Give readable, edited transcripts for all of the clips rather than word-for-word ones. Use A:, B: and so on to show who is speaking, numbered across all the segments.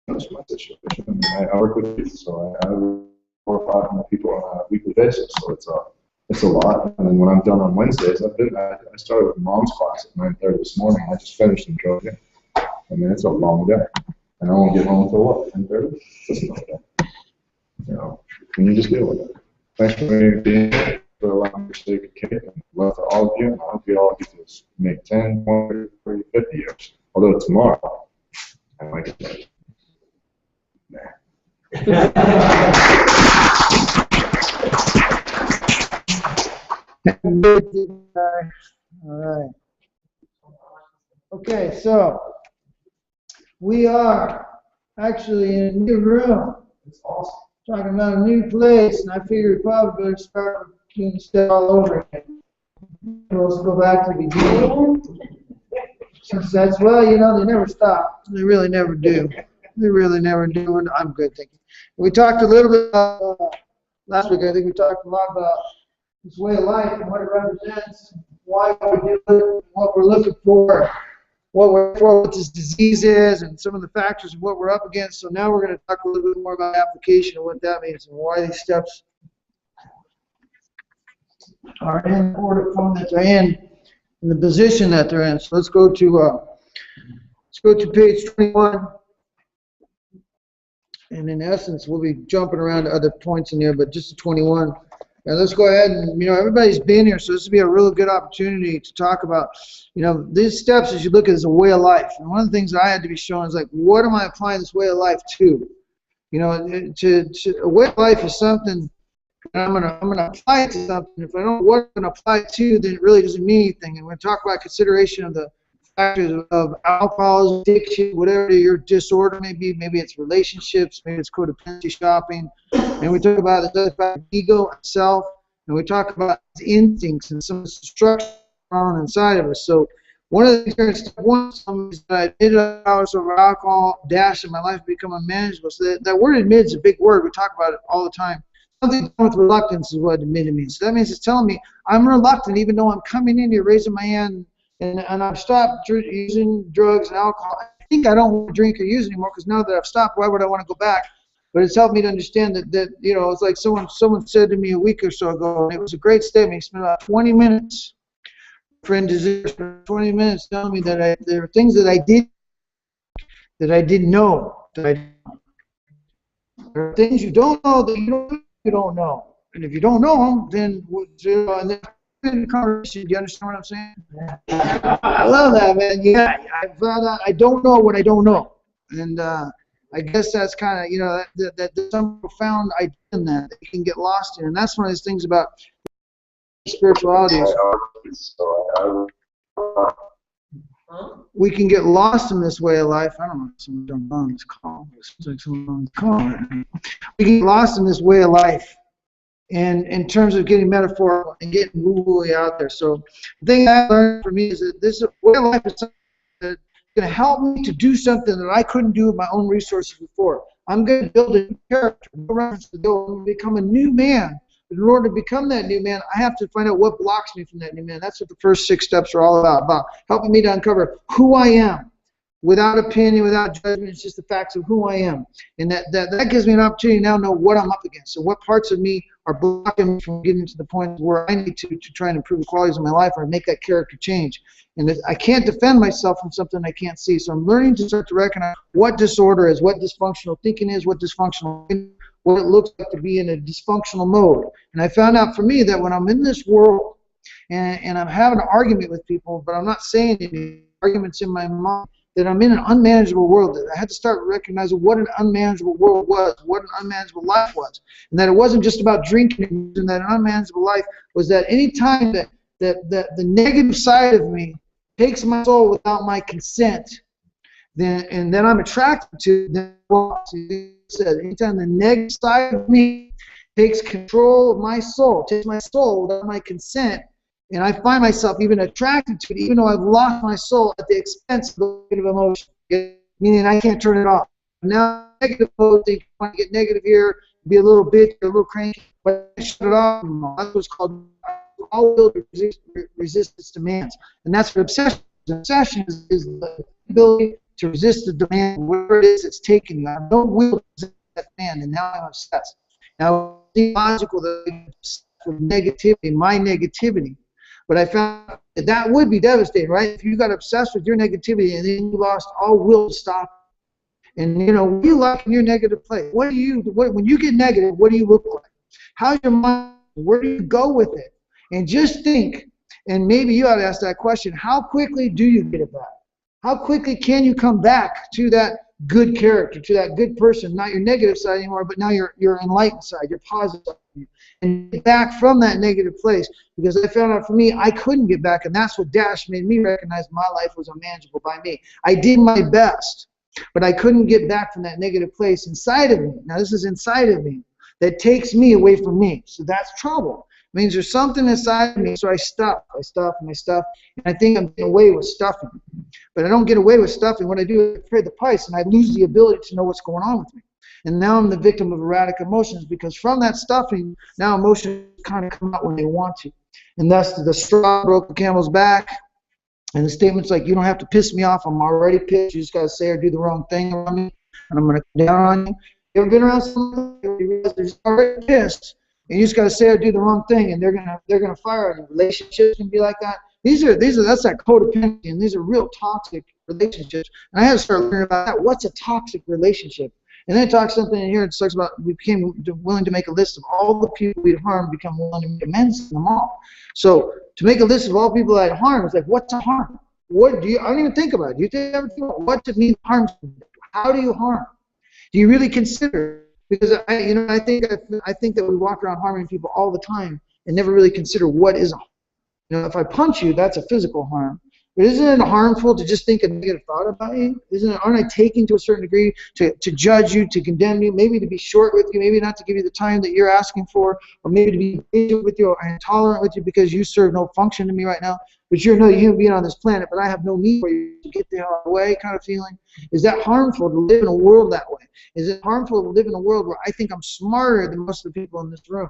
A: That's my situation. I mean, I work with youth, so I work 400 or 500 people on a weekly basis, so it's a lot. And then when I'm done on Wednesdays, I started with mom's class at 9:30 this morning. I just finished and drove in. I mean, it's a long day, and I won't get home until what, 10:30? It's another day. You know, and you just deal with it. Thanks for being here, for allowing me to take a cake, and love to all of you, and I hope you all get to make 10, 20, 30, 50 years. Although tomorrow, I might get there.
B: All right. Okay, so we are actually in a new room.
A: It's awesome.
B: Talking about a new place, and I figured we probably better start doing stuff all over again. Let's go back to the beginning. Since that's, well, you know, they never stop. They really never do. They really never do. And I'm good, thank you. We talked a little bit about, last week, I think we talked a lot about this way of life and what it represents, why we do it, what we're looking for, what this disease is, and some of the factors of what we're up against. So now we're going to talk a little bit more about application and what that means and why these steps are in the order form that they're in the position that they're in. So let's go to page 21. And in essence, we'll be jumping around to other points in there, but just to 21. And let's go ahead and, you know, everybody's been here, so this will be a really good opportunity to talk about, you know, these steps as you look at it as a way of life. And one of the things that I had to be shown is like, what am I applying this way of life to? You know, a way of life is something, and I'm gonna apply it to something. If I don't know what I'm gonna apply it to, then it really doesn't mean anything. And we're going to talk about consideration of the factors of alcohol, addiction, whatever your disorder may be. Maybe it's relationships, maybe it's codependency shopping. And we talk about the other factor, ego and self, and we talk about instincts and some structure on inside of us. So one of the things here in step one is that I did hours over alcohol, dash in my life become unmanageable. So that word admit is a big word. We talk about it all the time. Something with reluctance is what admitted means. So that means it's telling me I'm reluctant even though I'm coming in here raising my hand and I've stopped using drugs and alcohol. I think I don't want to drink or use anymore because now that I've stopped, why would I want to go back? But it's helped me to understand that you know, it's like someone said to me a week or so ago, and it was a great statement. He spent about 20 minutes, friend Desire, 20 minutes telling me that there are things that I didn't know. There are things you don't know that you don't know. And if you don't know them, then, you know, and then in the conversation, do you understand what I'm saying? Yeah. I love that, man. Yeah, I found out I don't know what I don't know. And I guess that's kind of, you know, that there's some profound idea in that you can get lost in. And that's one of those things about spirituality. We can get lost in this way of life. I don't know if someone's on this call. We get lost in this way of life. And in terms of getting metaphorical and getting woo-woo out there. So the thing I learned for me is that this way of life is something that's going to help me to do something that I couldn't do with my own resources before. I'm going to build a new character, no reference to go. I'm going to become a new man. But in order to become that new man, I have to find out what blocks me from that new man. That's what the first 6 steps are all about helping me to uncover who I am. Without opinion, without judgment, it's just the facts of who I am. And that gives me an opportunity to now know what I'm up against. So what parts of me are blocking me from getting to the point where I need to try and improve the qualities of my life or make that character change. And I can't defend myself from something I can't see. So I'm learning to start to recognize what disorder is, what dysfunctional thinking is, what it looks like to be in a dysfunctional mode. And I found out for me that when I'm in this world and I'm having an argument with people, but I'm not saying any arguments in my mind, that I'm in an unmanageable world, that I had to start recognizing what an unmanageable world was, what an unmanageable life was, and that it wasn't just about drinking, and that an unmanageable life was that any time that the negative side of me takes my soul without my consent, then I'm attracted to them. Anytime the negative side of me takes control of my soul, takes my soul without my consent, and I find myself even attracted to it, even though I've lost my soul at the expense of the negative emotion, meaning I can't turn it off. Now, negative emotion, I want to get negative here, be a little bitch, a little cranky, but I shut it off. That's what's called all resistance demands. And that's what obsession is. Obsession is the ability to resist the demand, whatever it is that's taking you. I have no will to resist that demand, and now I'm obsessed. Now, it's logical that I'm obsessed with negativity, my negativity. But I found that would be devastating, right? If you got obsessed with your negativity and then you lost all will to stop. And what do you like in your negative place? When you get negative, what do you look like? How's your mind? Where do you go with it? And just think, and maybe you ought to ask that question, how quickly do you get it back? How quickly can you come back to that good character, to that good person, not your negative side anymore, but now your enlightened side, your positive side, and get back from that negative place? Because I found out for me, I couldn't get back, and that's what Dash made me recognize my life was unmanageable by me. I did my best, but I couldn't get back from that negative place inside of me. Now this is inside of me that takes me away from me. So that's trouble. It means there's something inside of me, so I stuff, and I think I'm getting away with stuffing. But I don't get away with stuffing. What I do is I trade the price, and I lose the ability to know what's going on with me. And now I'm the victim of erratic emotions, because from that stuffing, now emotions kind of come out when they want to. And thus the straw broke the camel's back. And the statement's like, you don't have to piss me off. I'm already pissed. You just got to say or do the wrong thing around me, and I'm going to come down on you. You ever been around someone who you realize they're just already pissed, and you just got to say or do the wrong thing, and they're gonna fire you? Relationships can be like that. That's that codependency, and these are real toxic relationships. And I had to start learning about that. What's a toxic relationship? And then it talks something in here. It talks about we became willing to make a list of all the people we'd harmed, become willing to make amends to them all. So to make a list of all people I'd harmed, it's like, what's a harm? I don't even think about it. Do you ever think about what does it mean harm? How do you harm? Do you really consider? Because I think that we walk around harming people all the time and never really consider what is a harm. If I punch you, that's a physical harm. But isn't it harmful to just think a negative thought about you? Aren't I taking to a certain degree to judge you, to condemn you, maybe to be short with you, maybe not to give you the time that you're asking for, or maybe to be patient with you or intolerant with you because you serve no function to me right now, but you're another human being on this planet, but I have no need for you to get the hell away kind of feeling? Is that harmful to live in a world that way? Is it harmful to live in a world where I think I'm smarter than most of the people in this room?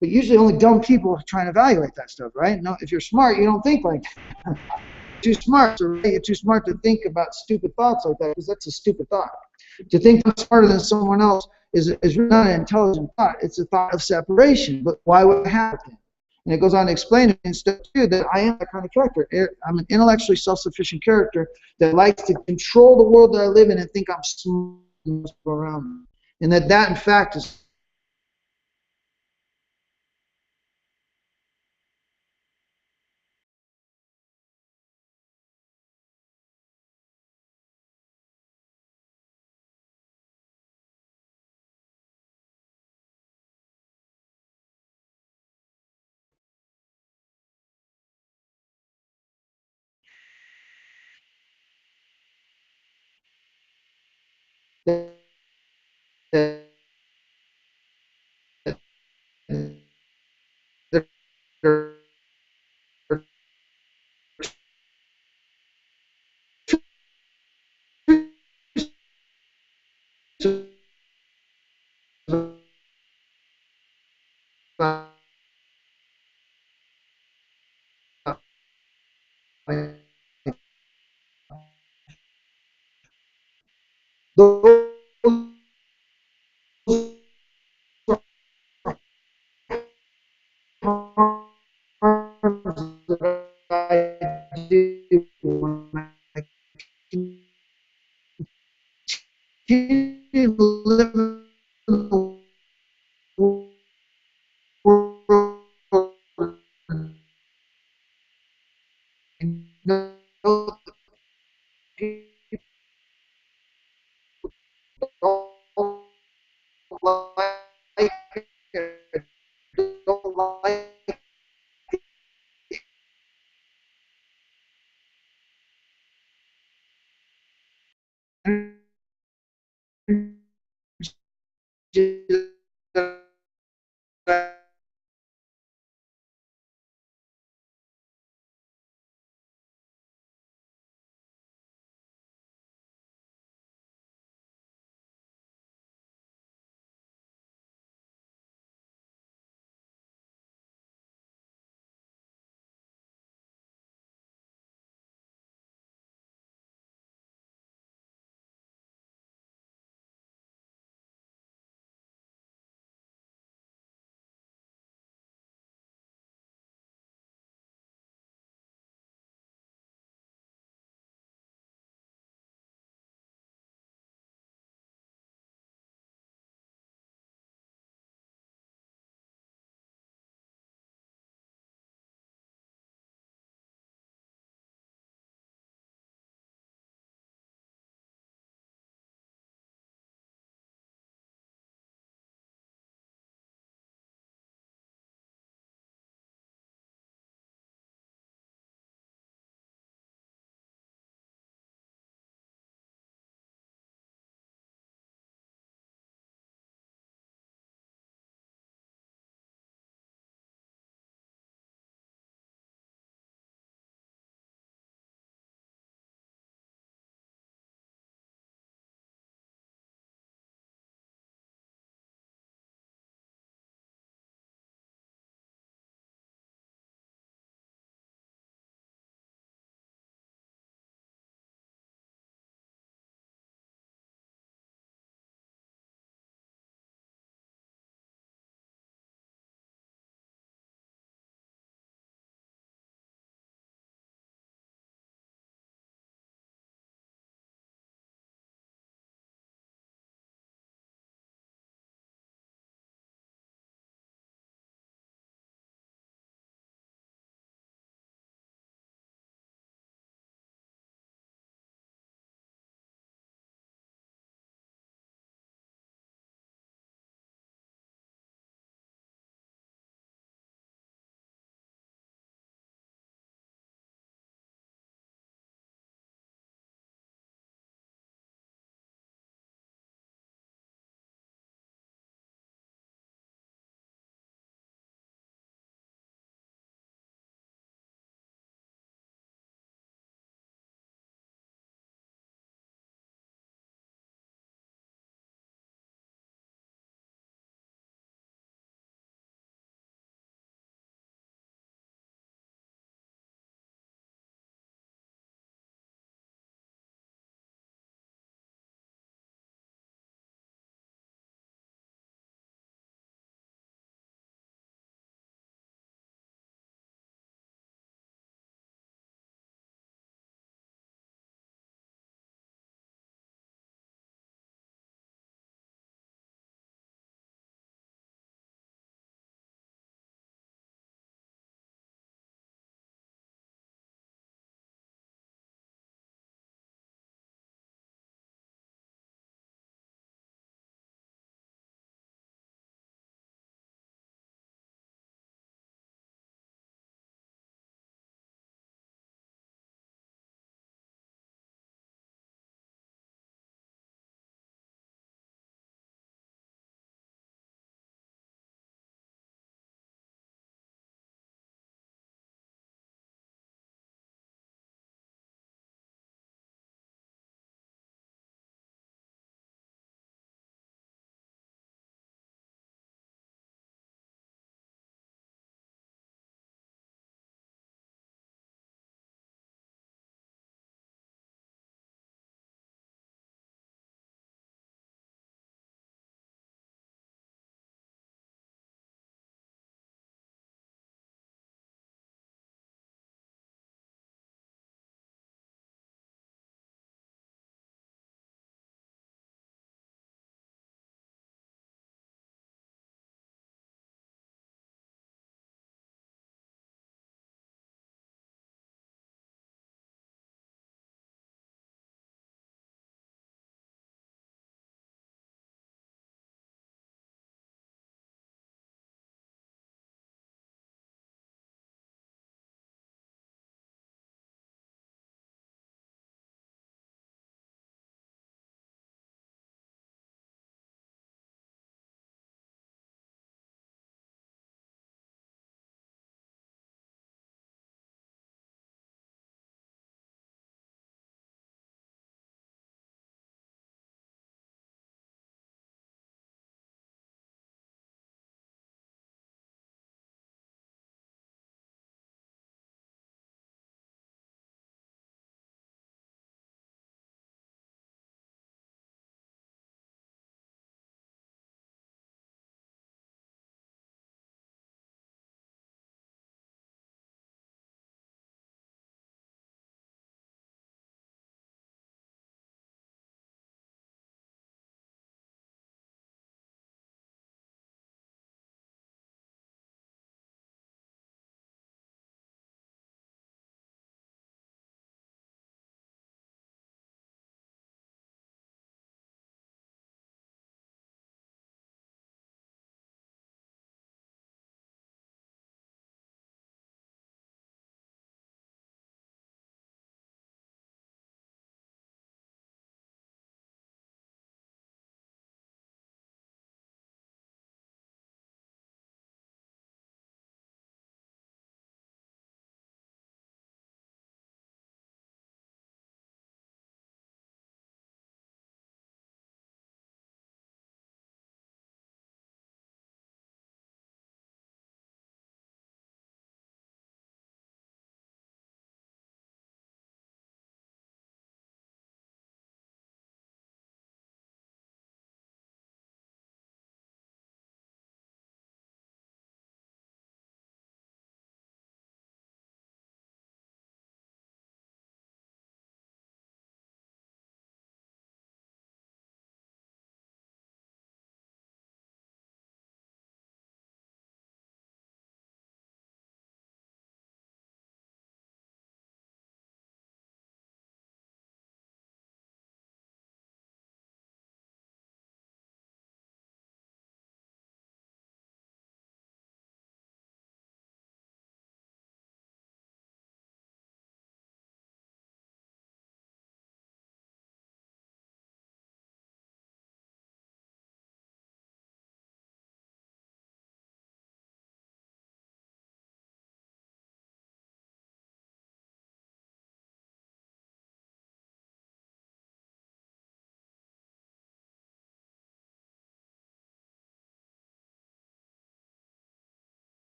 B: But usually only dumb people try and evaluate that stuff, right? No, if you're smart, you don't think like that. You're too smart, so you're too smart to think about stupid thoughts like that, because that's a stupid thought. To think I'm smarter than someone else is not an intelligent thought. It's a thought of separation. But why would it happen? And it goes on to explain in step 2 that I am that kind of character. I'm an intellectually self-sufficient character that likes to control the world that I live in and think I'm smart around me. And that in fact is those harms that I do when I continue to live in the